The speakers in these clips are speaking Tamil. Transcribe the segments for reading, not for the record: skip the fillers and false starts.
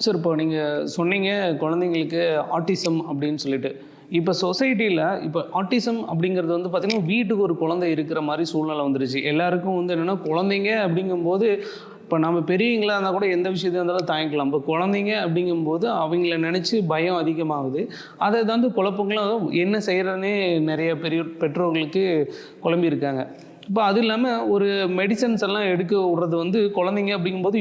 சார் இப்போ நீங்கள் சொன்னீங்க குழந்தைங்களுக்கு ஆட்டிசம் அப்படின்னு சொல்லிட்டு. இப்போ சொசைட்டியில் இப்போ ஆட்டிசம் அப்படிங்கிறது வந்து பார்த்திங்கன்னா வீட்டுக்கு ஒரு குழந்தை இருக்கிற மாதிரி சூழ்நிலை வந்துருச்சு. எல்லாருக்கும் வந்து என்னென்னா குழந்தைங்க அப்படிங்கும்போது இப்போ நம்ம பெரியவங்களாக இருந்தால் கூட எந்த விஷயத்தையும் இருந்தாலும் தாங்கிக்கலாம். இப்போ குழந்தைங்க அப்படிங்கும்போது அவங்கள நினச்சி பயம் அதிகமாகுது. அதை வந்து குழப்பங்களும் என்ன செய்கிறதுனே நிறைய பெற்றோர்களுக்கு குழம்பியிருக்காங்க. இப்போ அது இல்லாமல் ஒரு மெடிசன்ஸ் எல்லாம் எடுக்க விடுறது வந்து குழந்தைங்க அப்படிங்கும்போது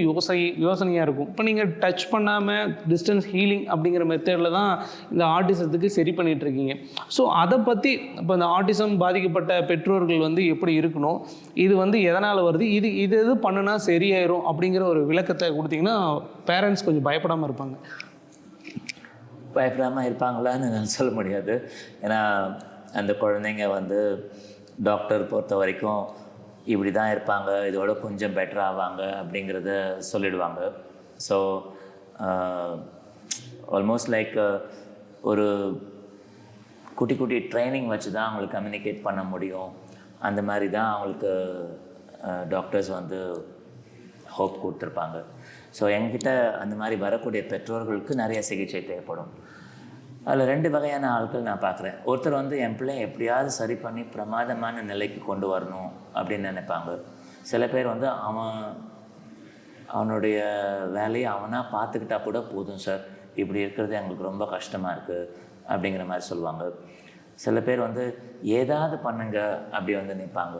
யோசனையாக இருக்கும். இப்போ நீங்கள் டச் பண்ணாமல் டிஸ்டன்ஸ் ஹீலிங் அப்படிங்கிற மெத்தடில் தான் இந்த ஆட்டிசத்துக்கு சரி பண்ணிகிட்ருக்கீங்க. ஸோ அதை பற்றி இப்போ இந்த ஆட்டிசம் பாதிக்கப்பட்ட பெற்றோர்கள் வந்து எப்படி இருக்கணும், இது வந்து எதனால் வருது, இது இது எது பண்ணுனா சரியாயிரும் அப்படிங்கிற ஒரு விளக்கத்தை கொடுத்தீங்கன்னா பேரண்ட்ஸ் கொஞ்சம் பயப்படாமல் இருப்பாங்க. பயப்படாமல் இருப்பாங்களான்னு நான் சொல்ல முடியாது. ஏன்னா அந்த குழந்தைங்க வந்து டாக்டர் பொறுத்த வரைக்கும் இப்படி தான் இருப்பாங்க, இதோட கொஞ்சம் பெட்டர் ஆவாங்க அப்படிங்கிறத சொல்லிடுவாங்க. ஸோ ஆல்மோஸ்ட் லைக் ஒரு குட்டி குட்டி ட்ரைனிங் வச்சு தான் அவங்களுக்கு கம்யூனிகேட் பண்ண முடியும். அந்த மாதிரி தான் அவங்களுக்கு டாக்டர்ஸ் வந்து ஹோப் கொடுத்துருப்பாங்க. ஸோ என்கிட்ட அந்த மாதிரி வரக்கூடிய பெற்றோர்களுக்கு நிறைய சிகிச்சை தேவைப்படும். அதில் 2 வகையான ஆட்கள் நான் பார்க்குறேன். ஒருத்தர் வந்து என் பிள்ளை எப்படியாவது சரி பண்ணி பிரமாதமான நிலைக்கு கொண்டு வரணும் அப்படின்னு நினைப்பாங்க. சில பேர் வந்து அவனுடைய வேலையை அவனாக பார்த்துக்கிட்டா கூட போதும் சார், இப்படி இருக்கிறது எங்களுக்கு ரொம்ப கஷ்டமாக இருக்குது அப்படிங்கிற மாதிரி சொல்லுவாங்க. சில பேர் வந்து ஏதாவது பண்ணுங்க அப்படி வந்து நிற்பாங்க.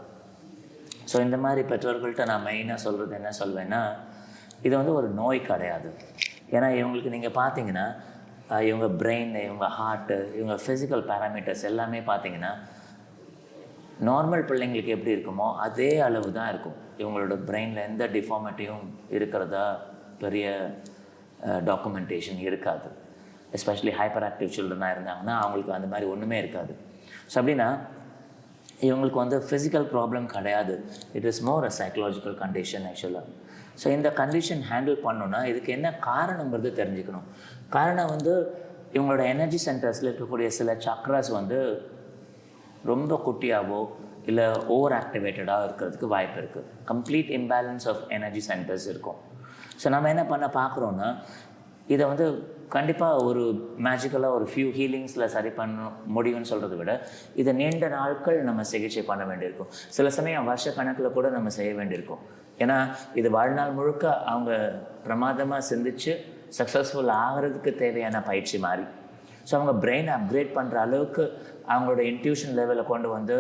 ஸோ இந்த மாதிரி பெற்றோர்கள்ட்ட நான் மெயினாக சொல்கிறது என்ன சொல்வேன்னா, இது வந்து ஒரு நோய் கிடையாது. ஏன்னா இவங்களுக்கு நீங்கள் பார்த்தீங்கன்னா இவங்க பிரெயின், இவங்க ஹார்ட்டு, இவங்க ஃபிசிக்கல் பேராமீட்டர்ஸ் எல்லாமே பார்த்தீங்கன்னா நார்மல் பிள்ளைங்களுக்கு எப்படி இருக்குமோ அதே அளவு தான் இருக்கும். இவங்களோட பிரெயினில் எந்த டிஃபார்மிட்டியும் இருக்கிறதா பெரிய டாக்குமெண்டேஷன் இருக்காது. எஸ்பெஷலி ஹைப்பர் ஆக்டிவ் சில்ட்ரனாக இருந்தாங்கன்னா அவங்களுக்கு அந்த மாதிரி ஒன்றுமே இருக்காது. ஸோ அப்படின்னா இவங்களுக்கு வந்து ஃபிசிக்கல் ப்ராப்ளம் கிடையாது. It is more a psychological condition ஆக்சுவலாக. ஸோ இந்த கண்டிஷன் ஹேண்டில் பண்ணணுன்னா இதுக்கு என்ன காரணங்கிறது தெரிஞ்சுக்கணும். காரணம் வந்து இவங்களோட எனர்ஜி சென்டர்ஸில் இருக்கக்கூடிய சில சக்ராஸ் வந்து ரொம்ப குட்டியாகவோ இல்லை ஓவர் ஆக்டிவேட்டடாக இருக்கிறதுக்கு வாய்ப்பு இருக்குது. Complete imbalance of energy centres இருக்கும். ஸோ நம்ம என்ன பண்ண பார்க்குறோன்னா, இதை வந்து கண்டிப்பாக ஒரு மேஜிக்கலாக ஒரு ஃபியூ ஹீலிங்ஸில் சரி பண்ண முடியும்னு சொல்கிறத விட இதை நீண்ட நாட்கள் நம்ம சிகிச்சை பண்ண வேண்டியிருக்கும். சில சமயம் வருஷ கணக்கில் கூட நம்ம செய்ய வேண்டியிருக்கும். ஏன்னா இது வாழ்நாள் முழுக்க அவங்க பிரமாதமாக சிந்திச்சு சக்ஸஸ்ஃபுல் ஆகிறதுக்கு தேவையான பயிற்சி மாதிரி. ஸோ அவங்க பிரெயினை அப்கிரேட் பண்ணுற அளவுக்கு அவங்களோட இன்ட்யூஷன் லெவலில் கொண்டு வந்து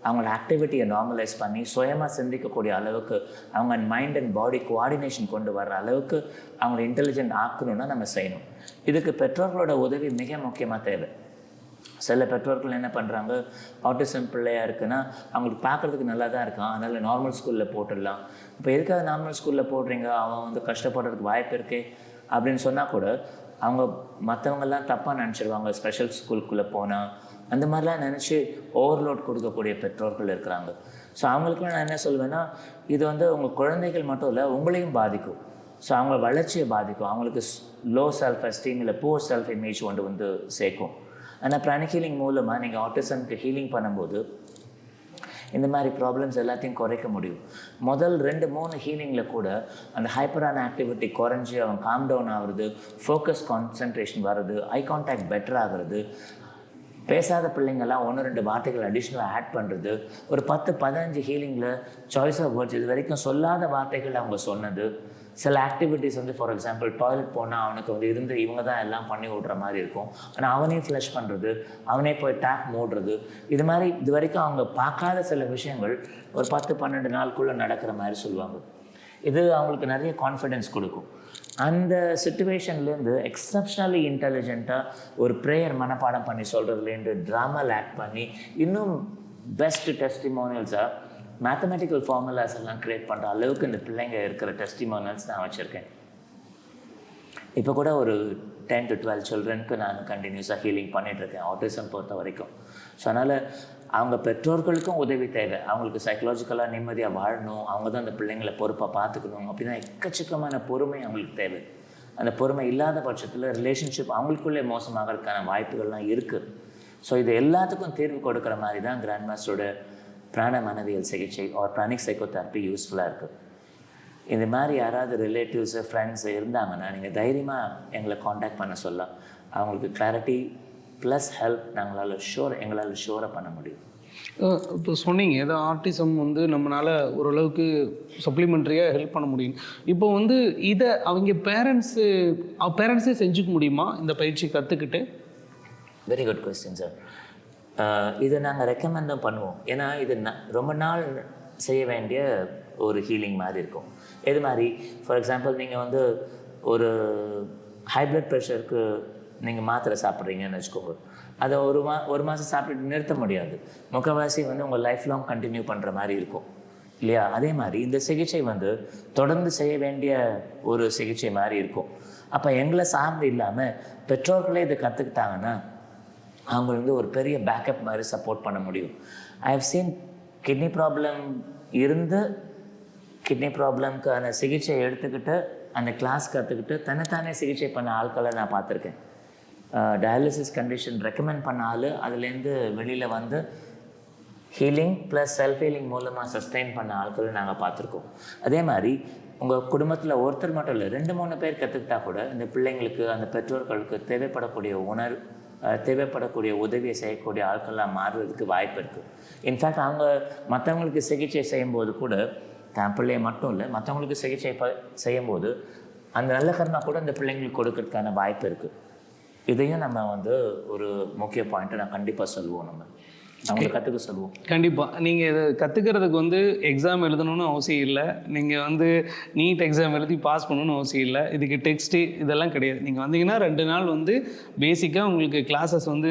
அவங்களோட ஆக்டிவிட்டியை நார்மலைஸ் பண்ணி சுயமாக சிந்திக்கக்கூடிய அளவுக்கு அவங்க மைண்ட் அண்ட் பாடி கோஆர்டினேஷன் கொண்டு வர்ற அளவுக்கு அவங்கள இன்டெலிஜென்ட் ஆக்கணும்னா நம்ம செய்யணும். இதுக்கு பெற்றோர்களோட உதவி மிக முக்கியமாக தேவை. சில பெற்றோர்கள் என்ன பண்ணுறாங்க, ஆட்டிசம் பிள்ளையாக இருக்குன்னா அவங்களுக்கு பார்க்குறதுக்கு நல்லா தான் இருக்கான், அதனால் நார்மல் ஸ்கூலில் போட்டுடலாம். இப்போ எதுக்காக நார்மல் ஸ்கூலில் போடுறீங்க, அவன் வந்து கஷ்டப்படுறதுக்கு வாய்ப்பு இருக்கே அப்படின்னு சொன்னால் கூட அவங்க மற்றவங்கெல்லாம் தப்பாக நினச்சிடுவாங்க. ஸ்பெஷல் ஸ்கூலுக்குள்ளே போனால் அந்த மாதிரிலாம் நினச்சி ஓவர்லோட் கொடுக்கக்கூடிய பெற்றோர்கள் இருக்கிறாங்க. ஸோ அவங்களுக்குலாம் நான் என்ன சொல்லுவேன்னா, இது வந்து உங்கள் குழந்தைகள் மட்டும் இல்லை உங்களையும் பாதிக்கும். ஸோ அவங்க வளர்ச்சியை பாதிக்கும். அவங்களுக்கு லோ செல்ஃப் எஸ்டீம் இல்லை புவர் செல்ஃப் இமேஜ் கொண்டு வந்து சேர்க்கும். ஆனால் ப்ரானிக் ஹீலிங் மூலமாக நீங்கள் ஆட்டிசம்க்கு ஹீலிங் பண்ணும்போது இந்த மாதிரி ப்ராப்ளம்ஸ் எல்லாத்தையும் குறைக்க முடியும். முதல் 2-3 ஹீலிங்கில் கூட அந்த ஹைப்பரான ஆக்டிவிட்டி குறைஞ்சி அவன் காம் டவுன் ஆகுறது, ஃபோக்கஸ் கான்சன்ட்ரேஷன் வர்றது, ஐ கான்டாக்ட் பெட்டர் ஆகிறது, பேசாத பிள்ளைங்கள்லாம் 1-2 வார்த்தைகள் அடிஷ்னலாக ஆட் பண்ணுறது, ஒரு 10-15 ஹீலிங்கில் சாய்ஸ் ஆஃப் வேர்ட்ஸ் இது வரைக்கும் சொல்லாத வார்த்தைகள் அவங்க சொன்னது, சில ஆக்டிவிட்டீஸ் வந்து ஃபார் எக்ஸாம்பிள் டாய்லெட் போனால் அவனுக்கு வந்து இருந்து இவங்க தான் எல்லாம் பண்ணி விட்ற மாதிரி இருக்கும், ஆனால் அவனே ஃப்ளஷ் பண்ணுறது, அவனே போய் டேப் மூடுறது, இது மாதிரி இது வரைக்கும் அவங்க பார்க்காத சில விஷயங்கள் ஒரு 10-12 நாளுக்குள்ளே நடக்கிற மாதிரி சொல்லுவாங்க. இது அவங்களுக்கு நிறைய கான்ஃபிடென்ஸ் கொடுக்கும். அந்த சிச்சுவேஷன்லேருந்து எக்ஸப்ஷனலி இன்டெலிஜென்ட்டாக ஒரு ப்ரேயர் மனப்பாடம் பண்ணி சொல்கிறதுலேருந்து ட்ராமாவில் ஆக்ட் பண்ணி இன்னும் பெஸ்ட் டெஸ்டிமோனியல்ஸாக மேத்தமெட்டிக்கல் ஃபார்முலாஸ் எல்லாம் க்ரியேட் பண்ணுற அளவுக்கு இந்த பிள்ளைங்க இருக்கிற டெஸ்டிமோனியல்ஸ் நான் வச்சுருக்கேன். இப்போ கூட ஒரு 10-12 சில்ட்ரனுக்கு நான் கண்டினியூஸாக ஹீலிங் பண்ணிகிட்ருக்கேன் ஆட்டிசம் பொறுத்த வரைக்கும். ஸோ அதனால் அவங்க பெற்றோர்களுக்கும் உதவி தேவை. அவங்களுக்கு சைக்கலாஜிக்கலாக நிம்மதியாக வாழணும், அவங்க தான் அந்த பிள்ளைங்களை பொறுப்பாக பார்த்துக்கணும் அப்படின்னா எக்கச்சக்கமான பொறுமை அவங்களுக்கு தேவை. அந்த பொறுமை இல்லாத பட்சத்தில் ரிலேஷன்ஷிப் அவங்களுக்குள்ளே மோசமாகறதுக்கான வாய்ப்புகள்லாம் இருக்குது. ஸோ இது எல்லாத்துக்கும் தீர்வு கொடுக்குற மாதிரி தான் கிராண்ட் மாஸ்டரோட பிராண மனவியல் சிகிச்சை ஆர் பிராணிக் சைக்கோதெரப்பி யூஸ்ஃபுல்லாக இருக்குது. இந்த மாதிரி யாராவது ரிலேட்டிவ்ஸு ஃப்ரெண்ட்ஸு இருந்தாங்கன்னா நீங்கள் தைரியமாக எங்களை காண்டாக்ட் பண்ண சொல்லலாம். அவங்களுக்கு கிளாரிட்டி ப்ளஸ் ஹெல்ப் எங்களால் ஷோராக பண்ண முடியும். இப்போ சொன்னீங்க ஏதோ ஆர்டிசம் வந்து நம்மளால் ஓரளவுக்கு சப்ளிமெண்ட்ரியாக ஹெல்ப் பண்ண முடியும். இப்போ வந்து இதை அவங்க பேரண்ட்ஸே செஞ்சுக்க முடியுமா இந்த பயிற்சி கற்றுக்கிட்டு? Very good question sir. இதை நாங்கள் ரெக்கமெண்டும் பண்ணுவோம். ஏன்னா இது ரொம்ப நாள் செய்ய வேண்டிய ஒரு ஹீலிங் மாதிரி இருக்கும். இது மாதிரி ஃபார் எக்ஸாம்பிள் நீங்கள் வந்து ஒரு ஹை பிளட் ப்ரெஷருக்கு நீங்கள் மாத்திரை சாப்பிட்றீங்கன்னு வச்சுக்கோங்க. அதை ஒரு மாதம் சாப்பிட்டு நிறுத்த முடியாது. முக்கால்வாசி வந்து உங்கள் லைஃப் லாங் கண்டினியூ பண்ணுற மாதிரி இருக்கும் இல்லையா? அதே மாதிரி இந்த சிகிச்சை வந்து தொடர்ந்து செய்ய வேண்டிய ஒரு சிகிச்சை மாதிரி இருக்கும். அப்போ எங்களை சார்ந்து இல்லாமல் பெற்றோர்களே இதை கற்றுக்கிட்டாங்கன்னா அவங்களுக்கு வந்து ஒரு பெரிய பேக்கப் மாதிரி சப்போர்ட் பண்ண முடியும். I have seen kidney problem இருந்து கிட்னி ப்ராப்ளம்க்கான சிகிச்சை எடுத்துக்கிட்டு அந்த கிளாஸ் கற்றுக்கிட்டு தன்னைத்தானே சிகிச்சை பண்ண ஆட்களை நான் பார்த்துருக்கேன். டயாலிசிஸ் கண்டிஷன் ரெக்கமெண்ட் பண்ண ஆள் அதுலேருந்து வெளியில் வந்து ஹீலிங் ப்ளஸ் செல்ஃப் ஹீலிங் மூலமாக சஸ்டெயின் பண்ண ஆட்களை நாங்கள் பார்த்துருக்கோம். அதே மாதிரி உங்கள் குடும்பத்தில் ஒருத்தர் மட்டும் இல்லை 2-3 பேர் கற்றுக்கிட்டா கூட இந்த பிள்ளைங்களுக்கு அந்த பெற்றோர்களுக்கு தேவைப்படக்கூடிய உதவியை செய்யக்கூடிய ஆட்கள்லாம் மாறுறதுக்கு வாய்ப்பு இருக்குது. இன்ஃபேக்ட் அவங்க மற்றவங்களுக்கு சிகிச்சை செய்யும்போது கூட தான் பிள்ளையை மட்டும் இல்லை மற்றவங்களுக்கு சிகிச்சை செய்யும்போது அந்த நல்ல கர்மா கூட இந்த பிள்ளைங்களுக்கு கொடுக்கறதுக்கான வாய்ப்பு இருக்குது. இதையும் நம்ம வந்து ஒரு முக்கிய பாயிண்ட்டை நான் கண்டிப்பாக சொல்லுவோம். நம்ம அவங்களை கற்றுக்க சொல்லுவோம். கண்டிப்பாக நீங்கள் இதை கற்றுக்கிறதுக்கு வந்து எக்ஸாம் எழுதணும்னு அவசியம் இல்லை. நீங்கள் வந்து நீட் எக்ஸாம் எழுதி பாஸ் பண்ணணும்னு அவசியம் இல்லை. இதுக்கு டெக்ஸ்ட்டு இதெல்லாம் கிடையாது. நீங்கள் வந்தீங்கன்னா 2 நாள் வந்து பேசிக்காக உங்களுக்கு கிளாஸஸ் வந்து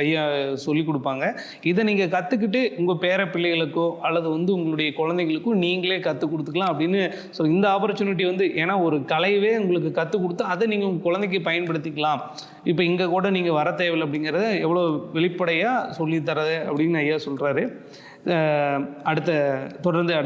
ஐயா சொல்லிக் கொடுப்பாங்க. இதை நீங்கள் கற்றுக்கிட்டு உங்கள் பேர பிள்ளைகளுக்கோ அல்லது வந்து உங்களுடைய குழந்தைங்களுக்கோ நீங்களே கற்றுக் கொடுத்துக்கலாம் அப்படின்னு. ஸோ இந்த ஆப்பர்ச்சுனிட்டி வந்து ஏன்னா ஒரு கலையவே உங்களுக்கு கற்றுக் கொடுத்து அதை நீங்கள் உங்கள் குழந்தைக்கு பயன்படுத்திக்கலாம். இப்போ இங்கே கூட நீங்கள் வர தேவையில்லை அப்படிங்கிறத எவ்வளோ வெளிப்படையாக சொல்லித்தரது அப்படின்னு ஐயா சொல்கிறாரு. தொடர்ந்து